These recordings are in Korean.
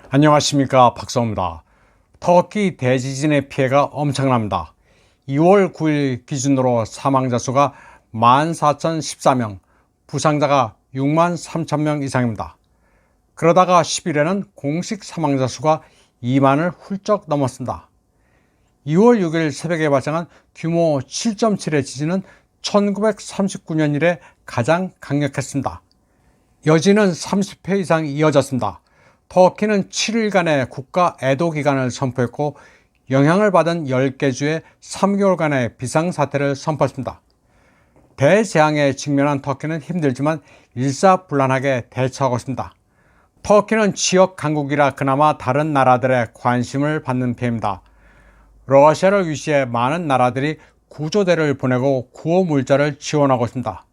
안녕하십니까, 박성호입니다. 터키 대지진의 피해가 엄청납니다. 2월 9일 기준으로 사망자 수가 14,014명, 부상자가 6만 3천 명 이상입니다. 그러다가 10일에는 공식 사망자 수가 2만을 훌쩍 넘었습니다. 2월 6일 새벽에 발생한 규모 7.7의 지진은 1939년 이래 가장 강력했습니다. 여진은 30회 이상 이어졌습니다. 터키는 7일간의 국가 애도 기간을 선포했고 영향을 받은 10개 주에 3개월간의 비상사태를 선포했습니다. 대재앙에 직면한 터키는 힘들지만 일사불란하게 대처하고 있습니다. 터키는 지역 강국이라 그나마 다른 나라들의 관심을 받는 편입니다. 러시아를 위시해 많은 나라들이 구조대를 보내고 구호 물자를 지원하고 있습니다.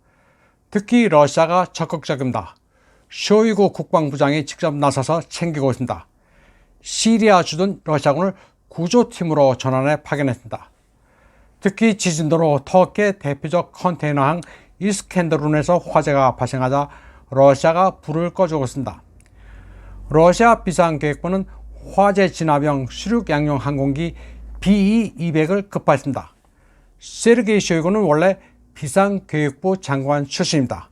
특히 러시아가 적극적입니다. 쇼이구 국방부장이 직접 나서서 챙기고 있습니다. 시리아 주둔 러시아군을 구조팀으로 전원에 파견했습니다. 특히 지진도로 터키의 대표적 컨테이너항 이스켄더룬에서 화재가 발생하자 러시아가 불을 꺼주고 있습니다. 러시아 비상계획부는 화재 진화병 수륙 양용 항공기 BE-200을 급파했습니다. 세르게이 쇼이구는 원래 비상계획부 장관 출신입니다.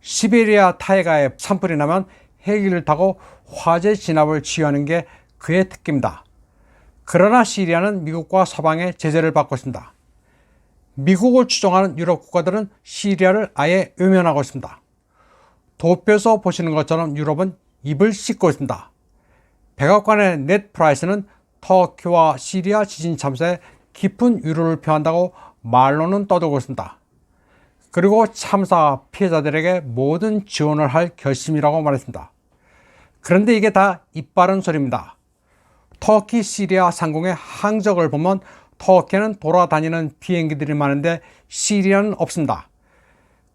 시베리아 타이가에 산불이 나면 헬기를 타고 화재 진압을 지휘하는 게 그의 특기입니다. 그러나 시리아는 미국과 서방의 제재를 받고 있습니다. 미국을 추종하는 유럽 국가들은 시리아를 아예 외면하고 있습니다. 도표에서 보시는 것처럼 유럽은 입을 씻고 있습니다. 백악관의 넷 프라이스는 터키와 시리아 지진 참사에 깊은 위로를 표한다고 말로는 떠들고 있습니다. 그리고 참사 피해자들에게 모든 지원을 할 결심이라고 말했습니다. 그런데 이게 다 입바른 소리입니다. 터키 시리아 상공의 항적을 보면 터키는 돌아다니는 비행기들이 많은데 시리아는 없습니다.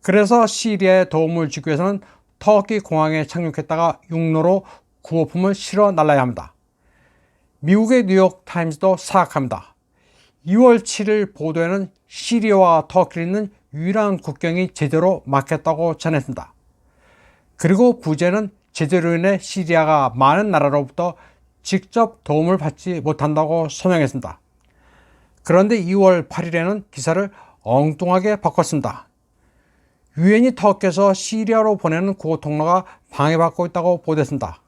그래서 시리아에 도움을 주기 위해서는 터키 공항에 착륙했다가 육로로 구호품을 실어 날라야 합니다. 미국의 뉴욕타임즈도 사악합니다. 2월 7일 보도에는 시리아와 터키를 잇는 유일한 국경이 제대로 막혔다고 전했습니다. 그리고 부제는 제재로 인해 시리아가 많은 나라로부터 직접 도움을 받지 못한다고 소명했습니다. 그런데 2월 8일에는 기사를 엉뚱하게 바꿨습니다. 유엔이 터키에서 시리아로 보내는 구호 통로가 방해받고 있다고 보도했습니다.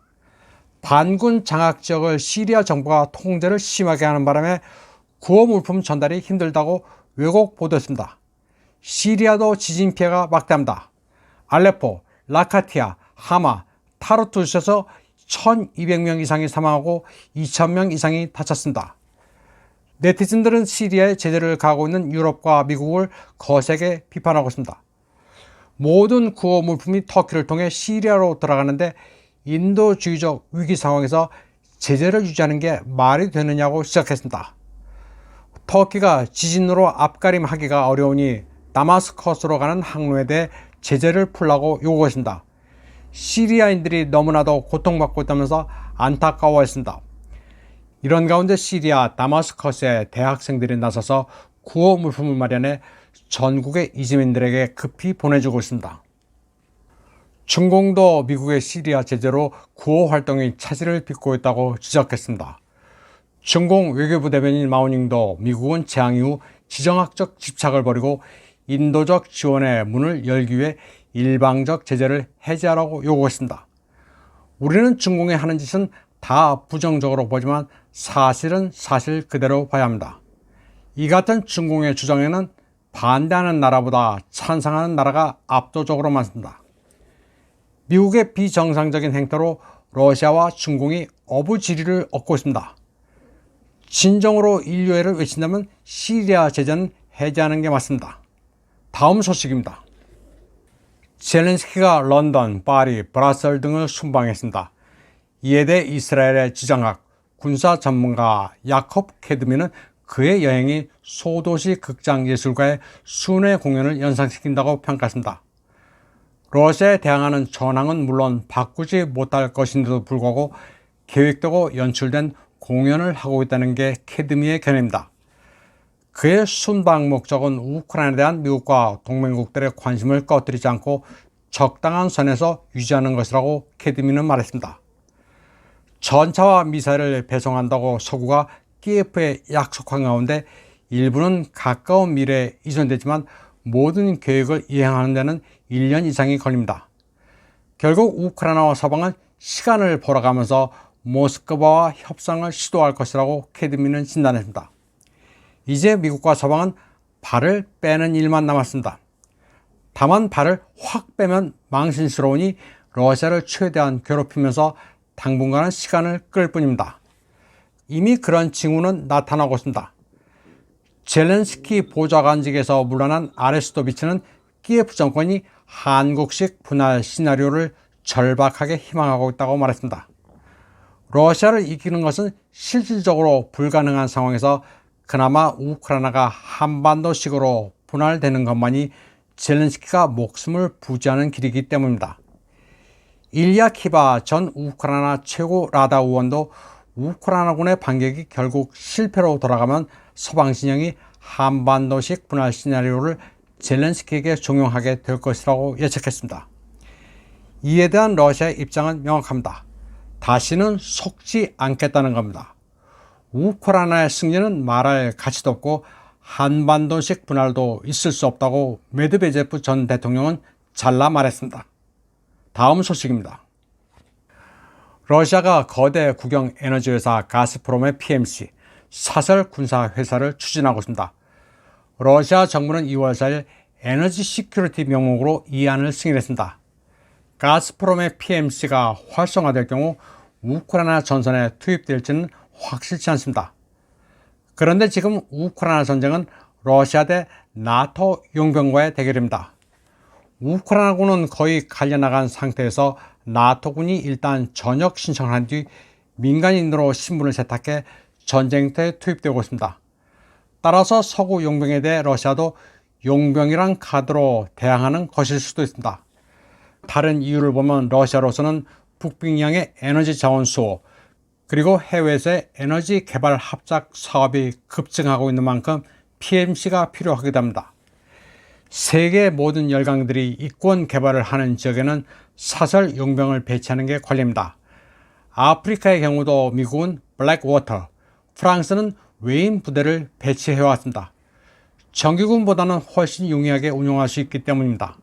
반군 장악 지역을 시리아 정부가 통제를 심하게 하는 바람에 구호 물품 전달이 힘들다고 왜곡 보도했습니다. 시리아도 지진 피해가 막대합니다. 알레포, 라카티아, 하마, 타르투스에서 1200명 이상이 사망하고 2000명 이상이 다쳤습니다. 네티즌들은 시리아에 제재를 가하고 있는 유럽과 미국을 거세게 비판하고 있습니다. 모든 구호 물품이 터키를 통해 시리아로 들어가는데 인도주의적 위기 상황에서 제재를 유지하는 게 말이 되느냐고 시작했습니다. 터키가 지진으로 앞가림하기가 어려우니 다마스커스로 가는 항로에 대해 제재를 풀라고 요구했습니다. 시리아인들이 너무나도 고통받고 있다면서 안타까워했습니다. 이런 가운데 시리아 다마스커스의 대학생들이 나서서 구호 물품을 마련해 전국의 이주민들에게 급히 보내주고 있습니다. 중공도 미국의 시리아 제재로 구호 활동이 차질을 빚고 있다고 지적했습니다. 중공 외교부 대변인 마오닝도 미국은 재앙 이후 지정학적 집착을 버리고 인도적 지원의 문을 열기 위해 일방적 제재를 해제하라고 요구했습니다. 우리는 중공이 하는 짓은 다 부정적으로 보지만 사실은 사실 그대로 봐야 합니다. 이 같은 중공의 주장에는 반대하는 나라보다 찬성하는 나라가 압도적으로 많습니다. 미국의 비정상적인 행태로 러시아와 중공이 어부지리를 얻고 있습니다. 진정으로 인류애를 외친다면 시리아 제재는 해제하는 게 맞습니다. 다음 소식입니다. 젤렌스키가 런던, 파리, 브라셀 등을 순방했습니다. 이에 대해 이스라엘의 지정학, 군사 전문가 야콥 케드미는 그의 여행이 소도시 극장 예술가의 순회 공연을 연상시킨다고 평가했습니다. 러시아에 대항하는 전황은 물론 바꾸지 못할 것인데도 불구하고 계획되고 연출된 공연을 하고 있다는 게 케드미의 견해입니다. 그의 순방 목적은 우크라이나에 대한 미국과 동맹국들의 관심을 꺼뜨리지 않고 적당한 선에서 유지하는 것이라고 케드미는 말했습니다. 전차와 미사일을 배송한다고 서구가 키예프에 약속한 가운데 일부는 가까운 미래에 이전되지만 모든 계획을 이행하는 데는 1년 이상이 걸립니다. 결국 우크라이나와 서방은 시간을 벌어가면서 모스크바와 협상을 시도할 것이라고 캐드미는 진단했습니다. 이제 미국과 서방은 발을 빼는 일만 남았습니다. 다만 발을 확 빼면 망신스러우니 러시아를 최대한 괴롭히면서 당분간은 시간을 끌 뿐입니다. 이미 그런 징후는 나타나고 있습니다. 젤렌스키 보좌관직에서 물러난 아레스토비치는 키예프 정권이 한국식 분할 시나리오를 절박하게 희망하고 있다고 말했습니다. 러시아를 이기는 것은 실질적으로 불가능한 상황에서 그나마 우크라이나가 한반도식으로 분할되는 것만이 젤렌스키가 목숨을 부지하는 길이기 때문입니다. 일리아 키바 전 우크라이나 최고 라다 의원도 우크라이나군의 반격이 결국 실패로 돌아가면 서방 진영이 한반도식 분할 시나리오를 젤렌스키에게 종용하게 될 것이라고 예측했습니다. 이에 대한 러시아의 입장은 명확합니다. 다시는 속지 않겠다는 겁니다. 우크라이나의 승리는 말할 가치도 없고 한반도식 분할도 있을 수 없다고 메드베제프 전 대통령은 잘라 말했습니다. 다음 소식입니다. 러시아가 거대 국영 에너지 회사 가스프롬의 PMC 사설 군사 회사를 추진하고 있습니다. 러시아 정부는 2월 4일 에너지 시큐리티 명목으로 이 안을 승인했습니다. 가스프롬의 PMC가 활성화될 경우 우크라이나 전선에 투입될지는 확실치 않습니다. 그런데 지금 우크라이나 전쟁은 러시아 대 나토 용병과의 대결입니다. 우크라이나군은 거의 갈려나간 상태에서 나토군이 일단 전역 신청을 한 뒤 민간인으로 신분을 세탁해 전쟁터에 투입되고 있습니다. 따라서 서구 용병에 대해 러시아도 용병이란 카드로 대항하는 것일 수도 있습니다. 다른 이유를 보면 러시아로서는 북빙양의 에너지 자원 수호 그리고 해외에서의 에너지 개발 합작 사업이 급증하고 있는 만큼 PMC가 필요하기도 합니다. 세계 모든 열강들이 이권 개발을 하는 지역에는 사설 용병을 배치하는 게 관례입니다. 아프리카의 경우도 미국은 블랙워터, 프랑스는 외인 부대를 배치해왔습니다. 정규군보다는 훨씬 용이하게 운용할 수 있기 때문입니다.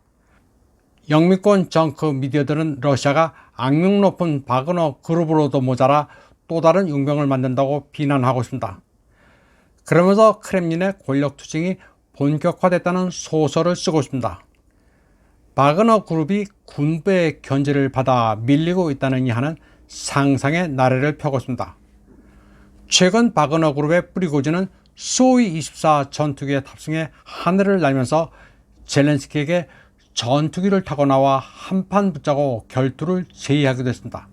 영미권 정크 미디어들은 러시아가 악명 높은 바그너 그룹으로도 모자라 또 다른 용병을 만든다고 비난하고 있습니다. 그러면서 크렘린의 권력 투쟁이 본격화됐다는 소설을 쓰고 있습니다. 바그너 그룹이 군부의 견제를 받아 밀리고 있다는 이하는 상상의 나래를 펴고 있습니다. 최근 바그너 그룹의 프리고진은 수호이-24 전투기에 탑승해 하늘을 날면서 젤렌스키에게 전투기를 타고 나와 한판 붙자고 결투를 제의하기도 했습니다.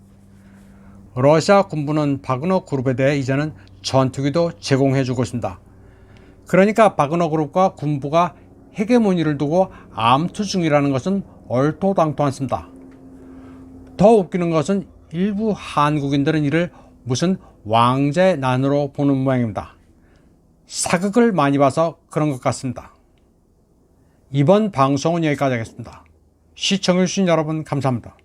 러시아 군부는 바그너 그룹에 대해 이제는 전투기도 제공해주고 있습니다. 그러니까 바그너 그룹과 군부가 헤게모니를 두고 암투 중이라는 것은 얼토당토않습니다. 더 웃기는 것은 일부 한국인들은 이를 무슨 왕자의 난으로 보는 모양입니다. 사극을 많이 봐서 그런 것 같습니다. 이번 방송은 여기까지 하겠습니다. 시청해주신 여러분 감사합니다.